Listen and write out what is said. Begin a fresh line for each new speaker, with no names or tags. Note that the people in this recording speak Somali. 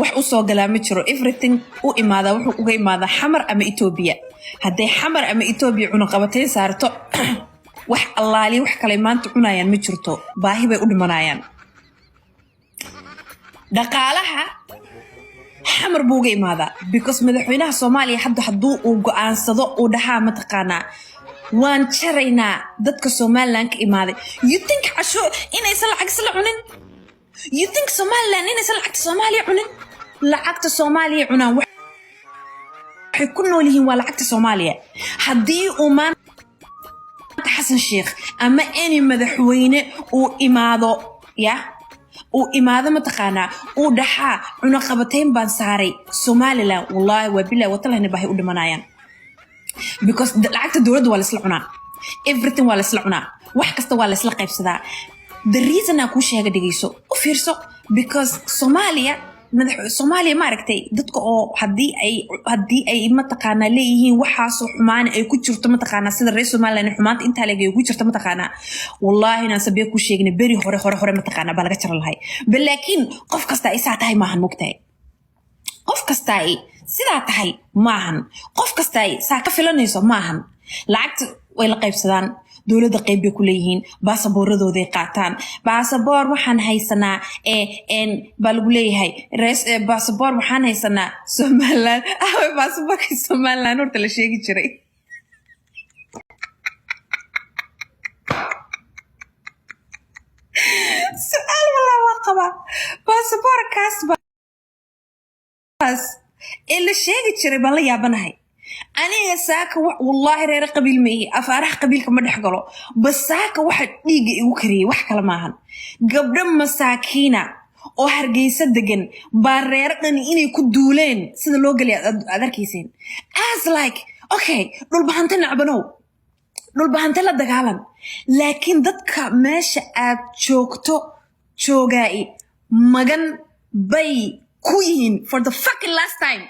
wax u soo galaa ma jiro everything u imaada wuxuu uga imaada xamar ama Ethiopia haday xamar ama Ethiopia cunaqabatay saarto wax allaali wax kale maanta cunayaan ma jirto baahi bay u dhimanayaan dhaqaalaha xamar buu uga imaada because madaxweynaha Soomaaliya haduu uu go'aansado uu dhahaa ma taqaanaa waan jaraynaa dadka Soomaaliland ka imaaday you think casho inay lacag isla cunin you think Somaliland inay lacag Soomaaliya cunin lacagta Soomaaliya cunaan waxay ku nool yihiin waa lacagta Soomaaliya hadii uu maanta Xasan Sheekh ama any madaxweyne uu imaado uu imaado ma taqaanaa uu dhahaa cunaqabateyn baan saaray Somaliland wallahi wa billahi wa ta'ala baahi u dhimanayaan because lacagta dawladda waa la isla cunaa everything waa la isla cunaa wax kasta waa la isla qaybsadaa the reason aan ku sheegay dhigayso u fiirso because Soomaaliya ma aragtay dadka oo hadii ay ma taqaanaa leeyihiin waxaas oo xumaan ay ku jirto ma taqaanaa sida reer Soomaaliland xumaanta inta laga ku jirto ma taqaanaa wallahi inaan sabay ku sheegnay bari hore ma taqaanaa baa laga jar lahay laakiin qof kasta ay saa tahay maahan mugtay qof kasta ay sidaa tahay maahan qof kasta ay saa ka filanayso maahan lacagta way la qaybsadaan dawladda qayb bay ku leeyihiin baasaboorradooda ay qaataan baasaboor waxaan haysanaa baa lagu leeyahay baasaboor waxaan haysanaa Somaliland baasaboorka Somaliland horta la sheegi jiray su'aal wala waa qaba baasaboorkaas la sheegi jiray baan la yaabanahay aniga saaka wallahi reer qabiil ma afaaraha qabiilka ma dhaxgalo bas saaka waxa dhiiga igu kariyay wax kala maahan gabdho masaakiina oo Hargeysa degan baa reer dhani inay ku duuleen sida loo galay adarkiiseen as like okay dhul bahanta la dagaalan laakiin dadka meesha aad joogay magan bay ku yihiin for the fucking last time